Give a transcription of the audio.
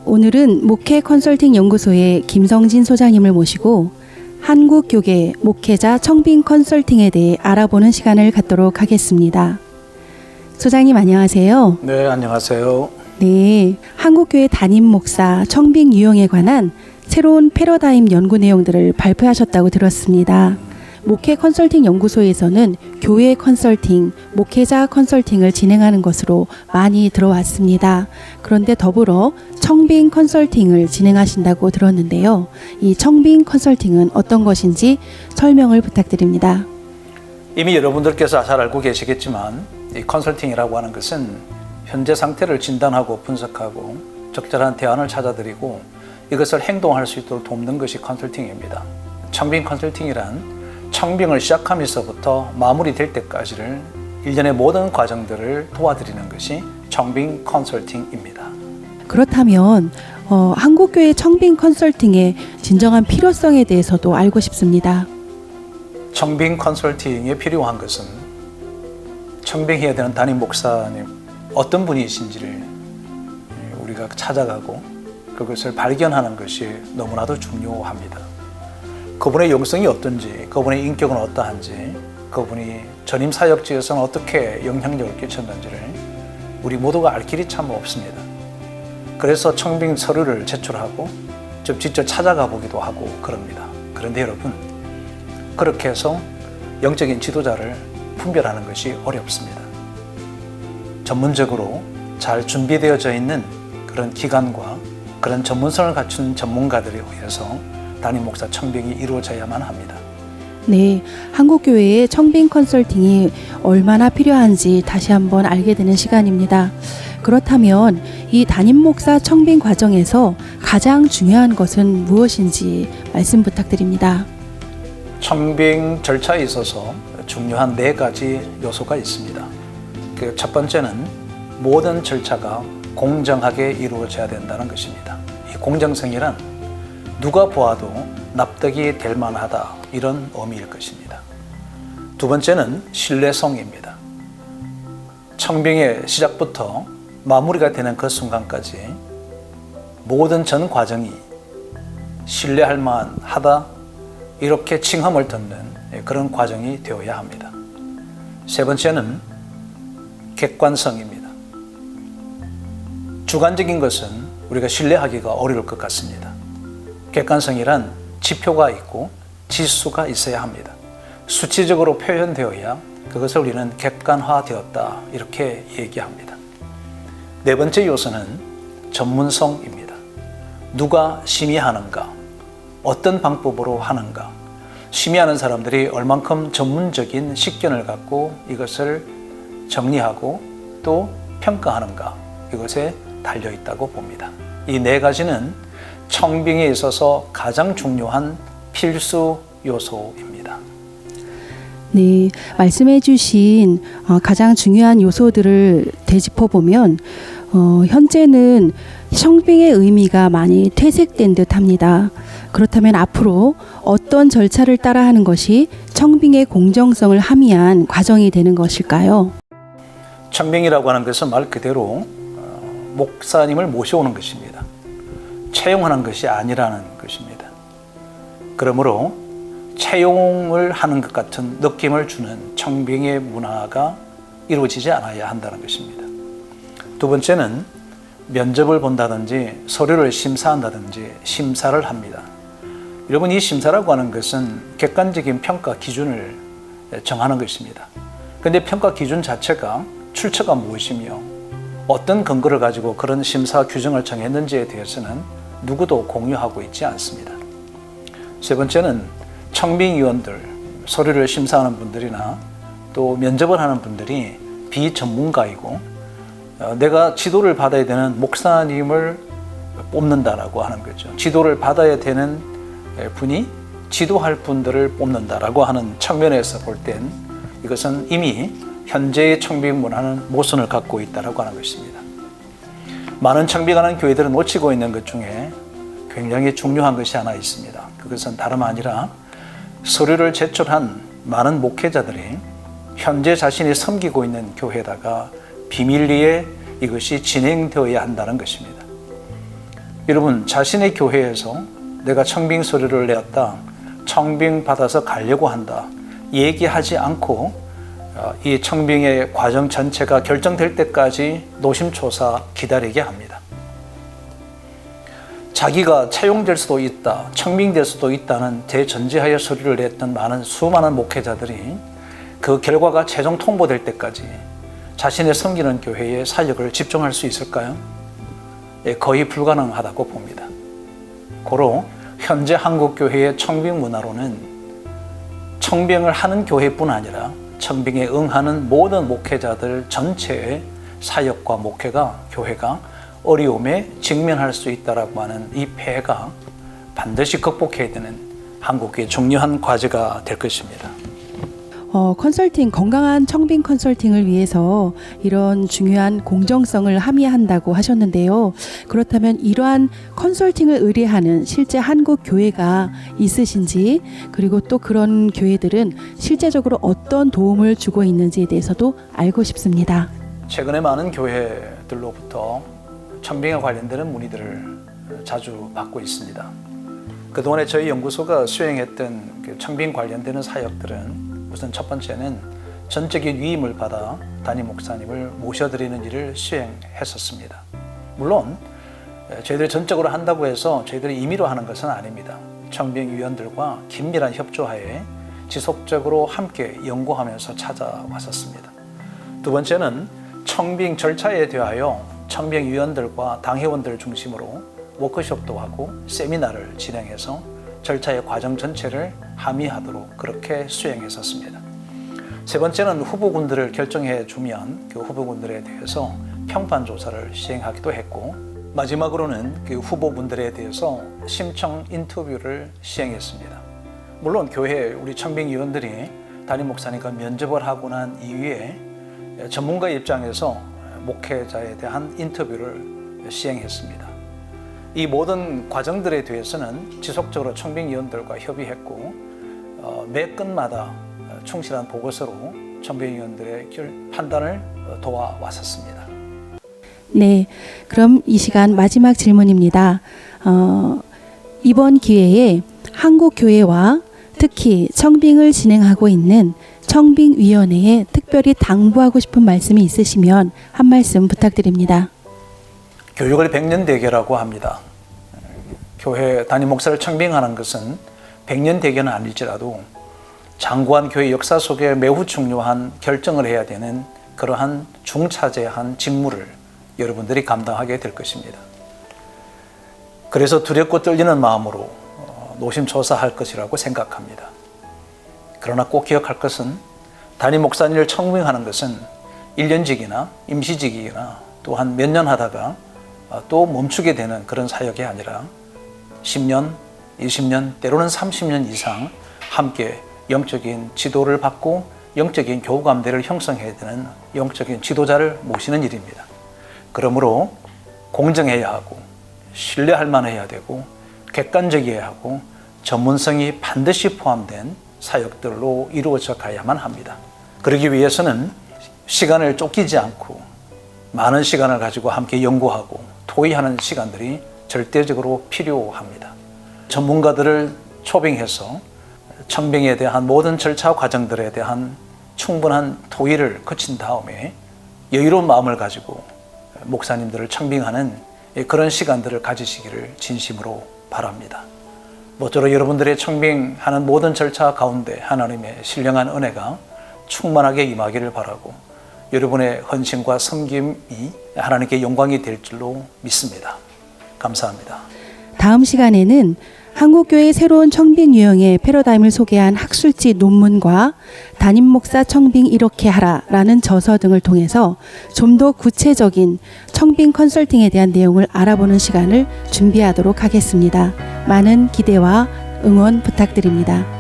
오늘은 목회 컨설팅 연구소의 김성진 소장님을 모시고 한국교계 목회자 청빙 컨설팅에 대해 알아보는 시간을 갖도록 하겠습니다. 소장님 안녕하세요. 네, 안녕하세요. 네, 한국교회 담임 목사 청빙 유형에 관한 새로운 패러다임 연구 내용들을 발표하셨다고 들었습니다. 목회 컨설팅 연구소에서는 교회 컨설팅, 목회자 컨설팅을 진행하는 것으로 많이 들어왔습니다. 그런데 더불어 청빙 컨설팅을 진행하신다고 들었는데요. 이 청빙 컨설팅은 어떤 것인지 설명을 부탁드립니다. 이미 여러분들께서 잘 알고 계시겠지만 이 컨설팅이라고 하는 것은 현재 상태를 진단하고 분석하고 적절한 대안을 찾아드리고 이것을 행동할 수 있도록 돕는 것이 컨설팅입니다. 청빙 컨설팅이란 청빙을 시작하면서부터 마무리될 때까지를 일련의 모든 과정들을 도와드리는 것이 청빙 컨설팅입니다. 그렇다면 한국교회 청빙 컨설팅의 진정한 필요성에 대해서도 알고 싶습니다. 청빙 컨설팅에 필요한 것은 청빙해야 되는 담임 목사님 어떤 분이신지를 우리가 찾아가고 그것을 발견하는 것이 너무나도 중요합니다. 그분의 영성이 어떤지, 그분의 인격은 어떠한지, 그분이 전임 사역지에서는 어떻게 영향력을 끼쳤는지를 우리 모두가 알 길이 참 없습니다. 그래서 청빙 서류를 제출하고 직접 찾아가 보기도 하고 그럽니다. 그런데 여러분, 그렇게 해서 영적인 지도자를 분별하는 것이 어렵습니다. 전문적으로 잘 준비되어져 있는 그런 기관과 그런 전문성을 갖춘 전문가들에 의해서 담임 목사 청빙이 이루어져야만 합니다. 네, 한국교회의 청빙 컨설팅이 얼마나 필요한지 다시 한번 알게 되는 시간입니다. 그렇다면 이 담임 목사 청빙 과정에서 가장 중요한 것은 무엇인지 말씀 부탁드립니다. 청빙 절차에 있어서 중요한 4가지 요소가 있습니다. 그 첫 번째는 모든 절차가 공정하게 이루어져야 된다는 것입니다. 이 공정성이란 누가 보아도 납득이 될 만하다 이런 의미일 것입니다. 두 번째는 신뢰성입니다. 청빙의 시작부터 마무리가 되는 그 순간까지 모든 전 과정이 신뢰할 만하다 이렇게 칭함을 듣는 그런 과정이 되어야 합니다. 세 번째는 객관성입니다. 주관적인 것은 우리가 신뢰하기가 어려울 것 같습니다. 객관성이란 지표가 있고 지수가 있어야 합니다. 수치적으로 표현되어야 그것을 우리는 객관화되었다 이렇게 얘기합니다. 네 번째 요소는 전문성입니다. 누가 심의하는가, 어떤 방법으로 하는가, 심의하는 사람들이 얼만큼 전문적인 식견을 갖고 이것을 정리하고 또 평가하는가 이것에 달려있다고 봅니다. 이 4가지는 청빙에 있어서 가장 중요한 필수 요소입니다. 네, 말씀해 주신 가장 중요한 요소들을 되짚어 보면 현재는 청빙의 의미가 많이 퇴색된 듯합니다. 그렇다면 앞으로 어떤 절차를 따라하는 것이 청빙의 공정성을 함의한 과정이 되는 것일까요? 청빙이라고 하는 것은 말 그대로 목사님을 모셔오는 것입니다. 채용하는 것이 아니라는 것입니다. 그러므로 채용을 하는 것 같은 느낌을 주는 청빙의 문화가 이루어지지 않아야 한다는 것입니다. 두 번째는 면접을 본다든지 서류를 심사한다든지 심사를 합니다. 여러분, 이 심사라고 하는 것은 객관적인 평가 기준을 정하는 것입니다. 그런데 평가 기준 자체가 출처가 무엇이며 어떤 근거를 가지고 그런 심사 규정을 정했는지에 대해서는 누구도 공유하고 있지 않습니다. 세 번째는 청빙위원들, 서류를 심사하는 분들이나 또 면접을 하는 분들이 비전문가이고 내가 지도를 받아야 되는 목사님을 뽑는다라고 하는 거죠. 지도를 받아야 되는 분이 지도할 분들을 뽑는다라고 하는 측면에서 볼 땐 이것은 이미 현재의 청빙 문화는 모순을 갖고 있다라고 하는 것입니다. 많은 청빙하는 교회들은 놓치고 있는 것 중에 굉장히 중요한 것이 하나 있습니다. 그것은 다름 아니라 서류를 제출한 많은 목회자들이 현재 자신이 섬기고 있는 교회에다가 비밀리에 이것이 진행되어야 한다는 것입니다. 여러분, 자신의 교회에서 내가 청빙 서류를 내었다, 청빙 받아서 가려고 한다 얘기하지 않고 이 청빙의 과정 전체가 결정될 때까지 노심초사 기다리게 합니다. 자기가 채용될 수도 있다, 청빙될 수도 있다는 대전제하에 서류를 냈던 수많은 목회자들이 그 결과가 최종 통보될 때까지 자신의 섬기는 교회에 사역을 집중할 수 있을까요? 거의 불가능하다고 봅니다. 고로 현재 한국 교회의 청빙 문화로는 청빙을 하는 교회뿐 아니라 청빙에 응하는 모든 목회자들 전체의 사역과 목회가, 교회가 어려움에 직면할 수 있다라고 하는 이 폐해가 반드시 극복해야 되는 한국의 중요한 과제가 될 것입니다. 컨설팅, 건강한 청빙 컨설팅을 위해서 이런 중요한 공정성을 함의한다고 하셨는데요. 그렇다면 이러한 컨설팅을 의뢰하는 실제 한국 교회가 있으신지, 그리고 또 그런 교회들은 실제적으로 어떤 도움을 주고 있는지에 대해서도 알고 싶습니다. 최근에 많은 교회들로부터 청빙에 관련되는 문의들을 자주 받고 있습니다. 그동안에 저희 연구소가 수행했던 청빙 관련되는 사역들은 우선 첫 번째는 전적인 위임을 받아 담임 목사님을 모셔드리는 일을 수행했었습니다. 물론 저희들이 전적으로 한다고 해서 저희들이 임의로 하는 것은 아닙니다. 청빙위원들과 긴밀한 협조하에 지속적으로 함께 연구하면서 찾아왔었습니다. 두 번째는 청빙 절차에 대하여 청빙위원들과 당회원들 중심으로 워크숍도 하고 세미나를 진행해서 절차의 과정 전체를 함의하도록 그렇게 수행했었습니다. 세 번째는 후보군들을 결정해 주면 그 후보군들에 대해서 평판 조사를 시행하기도 했고, 마지막으로는 그 후보분들에 대해서 심청 인터뷰를 시행했습니다. 물론 교회 우리 청빙위원들이 담임 목사님과 면접을 하고 난 이후에 전문가 입장에서 목회자에 대한 인터뷰를 시행했습니다. 이 모든 과정들에 대해서는 지속적으로 청빙위원들과 협의했고 매 건마다 충실한 보고서로 청빙위원들의 판단을 도와왔었습니다. 네, 그럼 이 시간 마지막 질문입니다. 이번 기회에 한국 교회와 특히 청빙을 진행하고 있는 청빙위원회에 특별히 당부하고 싶은 말씀이 있으시면 한 말씀 부탁드립니다. 교육을 백년대계라고 합니다. 교회 담임 목사를 청빙하는 것은 백년대계는 아닐지라도 장구한 교회 역사 속에 매우 중요한 결정을 해야 되는 그러한 중차대한 직무를 여러분들이 감당하게 될 것입니다. 그래서 두렵고 떨리는 마음으로 노심초사할 것이라고 생각합니다. 그러나 꼭 기억할 것은 담임 목사님을 청빙하는 것은 1년직이나 임시직이나 또한 몇 년 하다가 또 멈추게 되는 그런 사역이 아니라 10년, 20년, 때로는 30년 이상 함께 영적인 지도를 받고 영적인 교우감대를 형성해야 되는 영적인 지도자를 모시는 일입니다. 그러므로 공정해야 하고 신뢰할 만해야 되고 객관적이어야 하고 전문성이 반드시 포함된 사역들로 이루어져 가야만 합니다. 그러기 위해서는 시간을 쫓기지 않고 많은 시간을 가지고 함께 연구하고 토의하는 시간들이 절대적으로 필요합니다. 전문가들을 초빙해서 청빙에 대한 모든 절차 과정들에 대한 충분한 토의를 거친 다음에 여유로운 마음을 가지고 목사님들을 청빙하는 그런 시간들을 가지시기를 진심으로 바랍니다. 모쪼록 여러분들의 청빙하는 모든 절차 가운데 하나님의 신령한 은혜가 충만하게 임하기를 바라고 여러분의 헌신과 섬김이 하나님께 영광이 될 줄로 믿습니다. 감사합니다. 다음 시간에는 한국교회 새로운 청빙 유형의 패러다임을 소개한 학술지 논문과 담임 목사 청빙 이렇게 하라라는 저서 등을 통해서 좀 더 구체적인 청빙 컨설팅에 대한 내용을 알아보는 시간을 준비하도록 하겠습니다. 많은 기대와 응원 부탁드립니다.